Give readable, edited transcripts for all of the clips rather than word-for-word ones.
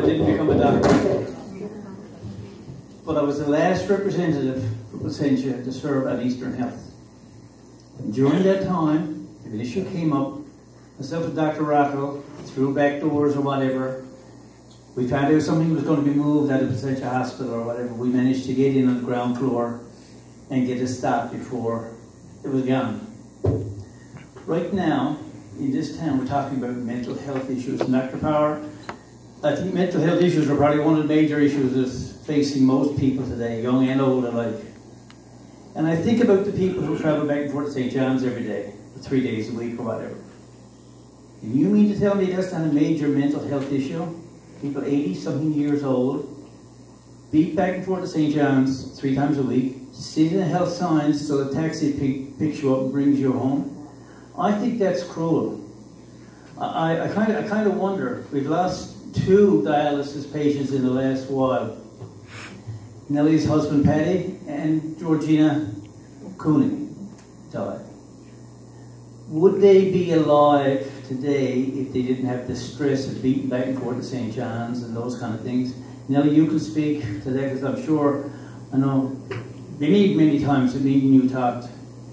didn't become a doctor. But I was the last representative for Placentia to serve at Eastern Health. And during that time, if an issue came up, myself and Dr. Rocco, through back doors or whatever, we found out something was going to be moved out of Placentia Hospital or whatever. We managed to get in on the ground floor and get it stopped before it was gone. Right now, in this town, we're talking about mental health issues. And Dr. Power, I think mental health issues are probably one of the major issues that's facing most people today, young and old alike. And I think about the people who travel back and forth to St. John's every day, for 3 days a week or whatever. And you mean to tell me that's not a major mental health issue? People 80-something years old, beat back and forth to St. John's 3 times a week, sit in the health signs so the taxi picks you up and brings you home. I think that's cruel. I kind of wonder, we've lost 2 dialysis patients in the last while. Nellie's husband Paddy and Georgina Cooney died. Would they be alive today if they didn't have the stress of beating back and forth to St. John's and those kind of things? Nellie, you can speak to that because I'm sure, I know, many times that me and you talked,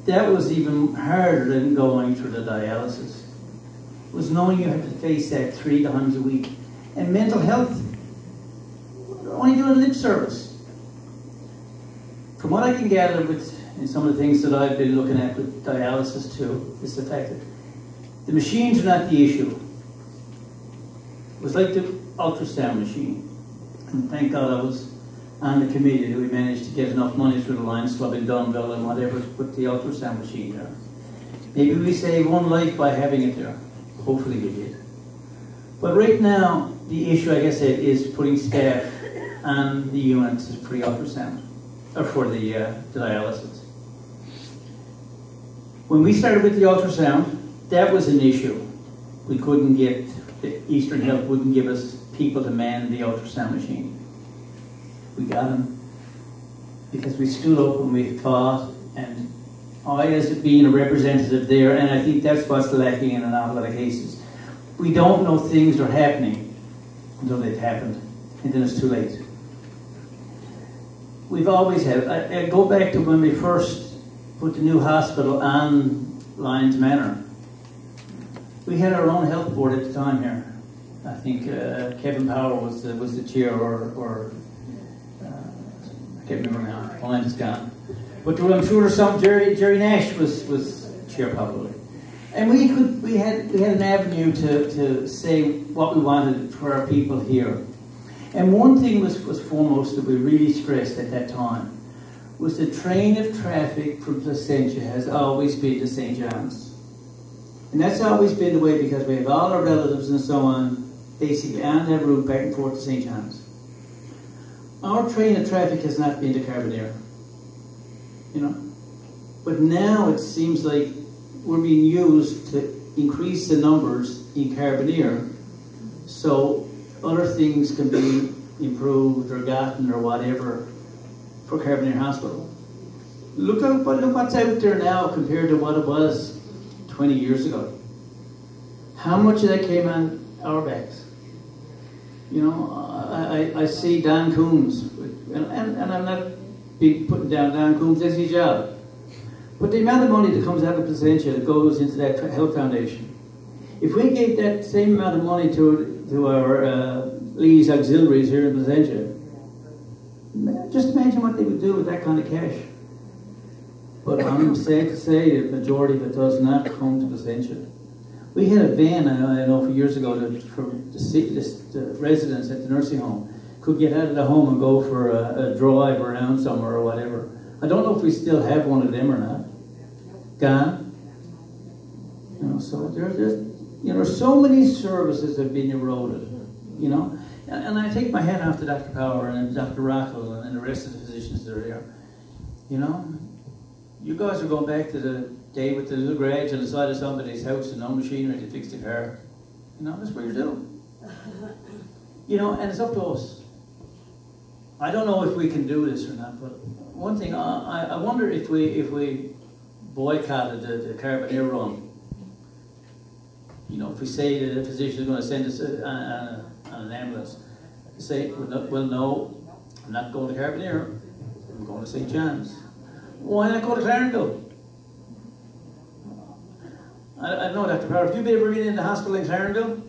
that was even harder than going through the dialysis. It was knowing you had to face that 3 times a week. And mental health, only doing lip service. From what I can gather in some of the things that I've been looking at with dialysis too, is the fact that the machines are not the issue. It was like the ultrasound machine. And thank God I was on the committee that we managed to get enough money through the Lions Club in Dunville and whatever to put the ultrasound machine there. Maybe we saved 1 life by having it there. Hopefully we did. But right now, the issue, I guess, is putting staff on the units for the ultrasound, or for the dialysis. When we started with the ultrasound, that was an issue. We couldn't get, Eastern Health wouldn't give us people to man the ultrasound machine. We got them because we stood up and we fought, and I, as being a representative there, and I think that's what's lacking in an awful lot of cases. We don't know things are happening until they've happened, and then it's too late. We've always had, I go back to when we first put the new hospital on Lyons Manor. We had our own health board at the time here. I think Kevin Power was the chair, or I can't remember now. The line is gone. But I'm sure some Jerry Nash was chair probably. And we had an avenue to say what we wanted for our people here. And one thing was foremost that we really stressed at that time was the train of traffic from Placentia has always been to St. John's. And that's always been the way because we have all our relatives and so on basically on that route back and forth to St. John's. Our train of traffic has not been to Carbonear, you know. But now it seems like we're being used to increase the numbers in Carbonear so other things can be improved or gotten or whatever for Carbonear Hospital. Look what's out there now compared to what it was 20 years ago. How much of that came on our backs? You know, I see Don Coombs, and I'm not putting down Don Coombs, that's his job. But the amount of money that comes out of Placentia that goes into that health foundation, if we gave that same amount of money to our Lee's auxiliaries here in Placentia, just imagine what they would do with that kind of cash. But I'm sad to say the majority of it does not come to Placentia. We had a van, I know, a few years ago, for the residents at the nursing home could get out of the home and go for a drive around somewhere or whatever. I don't know if we still have one of them or not. Gone. You know, so there's so many services that have been eroded. You know, and I take my hat off to Dr. Power and Dr. Rockwell and the rest of the physicians that are there. You know, you guys are going back to the day with the little garage on the side of somebody's house and no machinery to fix the car. You know, that's what you're doing. You know, and it's up to us. I don't know if we can do this or not, but one thing, I wonder if we boycotted the Carbonear run. You know, if we say that the physician is going to send us on an ambulance, You say, well, no, I'm not going to Carbonear, I'm going to St. John's. Why not go to Clarendon? I don't know, Dr. Power, have you ever been in the hospital in Clarendon?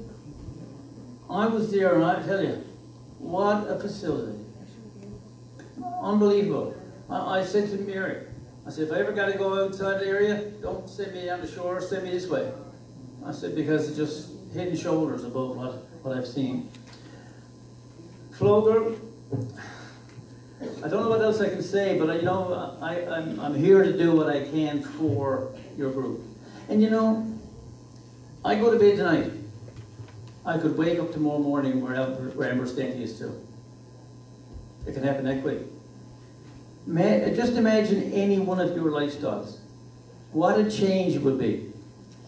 I was there, and I tell you, what a facility. Unbelievable. I said to Mary, I said, if I ever got to go outside the area, don't send me on the shore, send me this way. I said, because it's just head and shoulders above what I've seen. Floger, I don't know what else I can say, but you know, I'm here to do what I can for your group. And you know, I go to bed tonight. I could wake up tomorrow morning where Amber Stenty is too. It can happen that quick. Just imagine any one of your lifestyles. What a change it would be.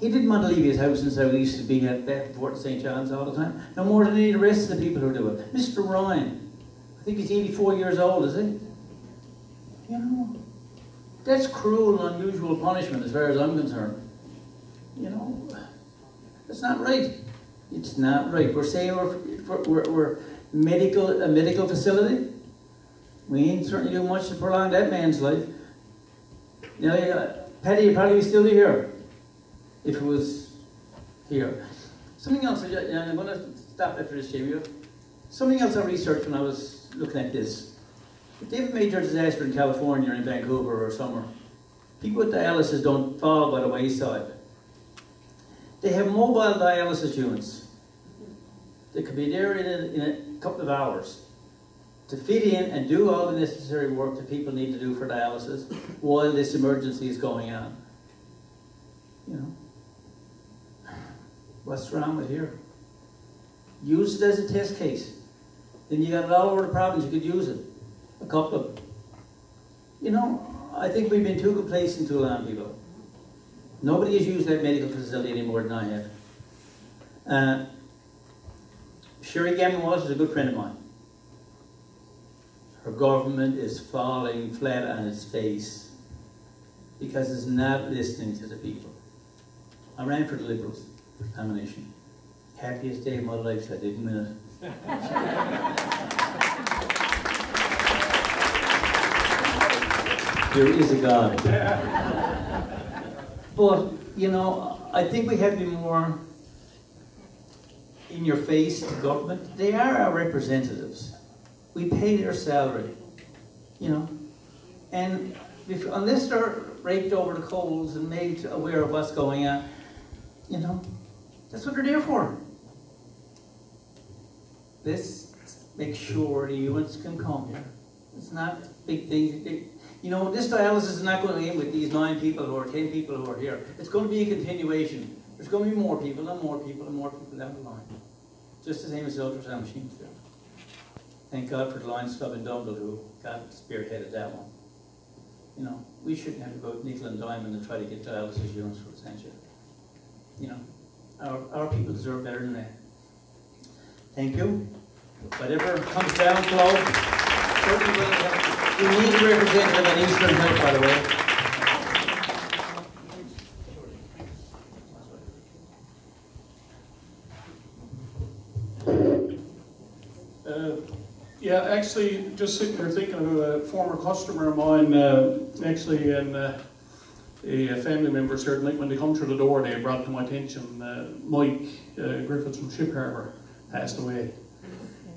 He didn't want to leave his house in South East to be at Fort St. John's all the time. No more than any of the rest of the people who do it. Mr. Ryan, I think he's 84 years old, is he? You know, that's cruel and unusual punishment as far as I'm concerned. You know, that's not right. It's not right. We're saying we're a medical facility. We ain't certainly doing much to prolong that man's life. You know, Paddy would probably still be here if it was here. Something else, and I'm going to stop after this, Jamie. Something else I researched when I was looking at this. If they have a major disaster in California or in Vancouver or somewhere, people with dialysis don't fall by the wayside. They have mobile dialysis units. They could be there in a couple of hours to fit in and do all the necessary work that people need to do for dialysis while this emergency is going on. You know, what's wrong with here? Use it as a test case. Then you got it all over the province, you could use it. A couple of, you know, I think we've been too complacent too long, people. Nobody has used that medical facility any more than I have. Sherry Gammon Walsh is a good friend of mine. Her government is falling flat on its face because it's not listening to the people. I ran for the Liberals nomination. Happiest day of my life, so I didn't win it. There is a God. But, you know, I think we have to be more in your face to government. They are our representatives. We pay their salary, you know. And unless they're raked over the coals and made aware of what's going on, you know, that's what they're there for. Let's make sure the units can come here. It's not big things. You know, this dialysis is not going to end with these 9 people or 10 people who are here. It's going to be a continuation. There's going to be more people and more people and more people down the line. Just the same as the ultrasound machines do. Thank God for the Lions Club in Dublin who got spearheaded that one. You know, we shouldn't have to go nickel and dime and try to get dialysis units for Essentia. You know, our people deserve better than that. Thank you. Whatever comes down, Claude, certainly we need a representative on Eastern Health, by the way. Yeah, actually, just sitting there thinking of a former customer of mine, actually, and a family member, certainly, when they come through the door, they brought to my attention Mike Griffiths from Ship Harbour passed away.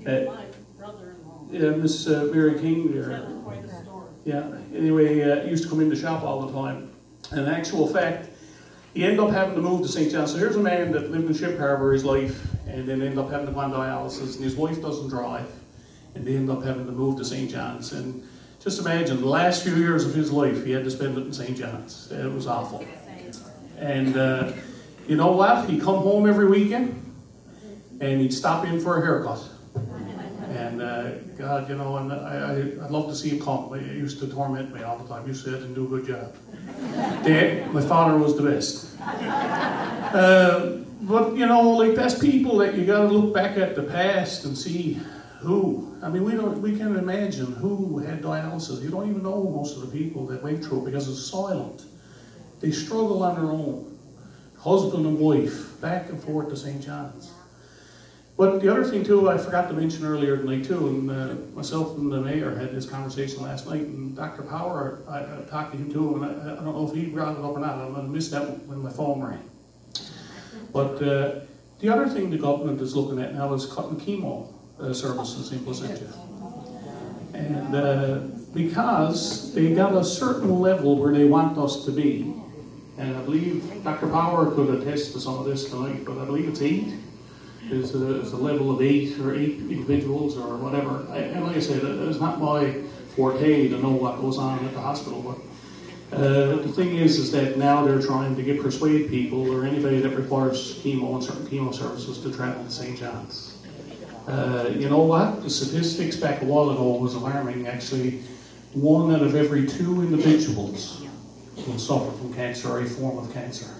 My brother-in-law. Yeah, Miss Mary King. Quite a story. Yeah, anyway, he used to come in the shop all the time. And in actual fact, he ended up having to move to St. John's. So here's a man that lived in Ship Harbour his life, and then ended up having to go on dialysis, and his wife doesn't drive. And they end up having to move to St. John's. And just imagine, the last few years of his life, he had to spend it in St. John's. It was awful. And you know what? He'd come home every weekend, and he'd stop in for a haircut. And God, you know, and I'd love to see him come. He used to torment me all the time. He used to say I didn't do a good job. Dad, my father was the best. But, you know, like, that's people that you got to look back at the past and see who. I mean, we can't imagine who had dialysis. You don't even know most of the people that went through it because it's silent. They struggle on their own. Husband and wife, back and forth to St. John's. But the other thing too, I forgot to mention earlier tonight too, and myself and the mayor had this conversation last night, and Dr. Power, I talked to him too, and I don't know if he brought it up or not. I'm going to miss that when my phone rang. But the other thing the government is looking at now is cutting chemo services in Placentia. And because they got a certain level where they want us to be, and I believe Dr. Power could attest to some of this tonight, but I believe it's 8. Is a level of 8 or 8 individuals or whatever. And like I said, it's not my forte to know what goes on at the hospital, but the thing is that now they're trying to persuade people or anybody that requires chemo and certain chemo services to travel to St. John's. You know what? The statistics back a while ago was alarming. Actually, 1 out of every 2 individuals will suffer from cancer or a form of cancer.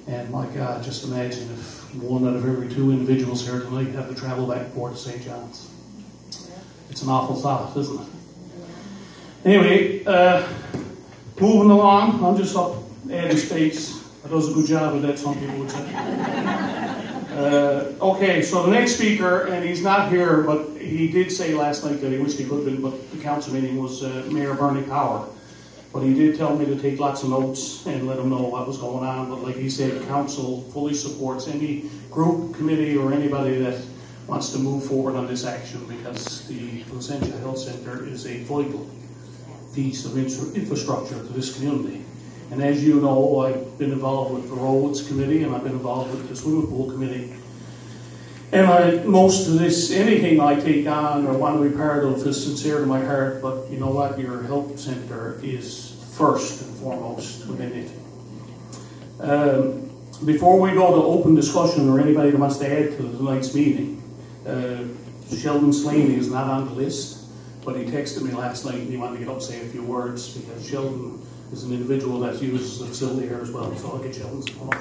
And my God, just imagine if 1 out of every 2 individuals here tonight have to travel back and forth to St. John's. It's an awful thought, isn't it? Anyway, moving along, I'm just up adding space. That does a good job of that, some people would say. Okay, so the next speaker, and he's not here, but he did say last night that he wished he could have been, but the council meeting was Mayor Bernie Power. But he did tell me to take lots of notes and let him know what was going on. But like he said, the council fully supports any group, committee, or anybody that wants to move forward on this action, because the Placentia Health Centre is a vital piece of infrastructure to this community. And as you know, I've been involved with the Roads Committee, and I've been involved with the Swimming Pool Committee. And most of this, anything I take on or want to be part of is sincere to my heart, but you know what, your health centre is first and foremost within it. Before we go to open discussion or anybody that wants to add to tonight's meeting, Sheldon Slaney is not on the list, but he texted me last night and he wanted to get up and say a few words, because Sheldon is an individual that uses the facility here as well, so I'll get Sheldon to come up.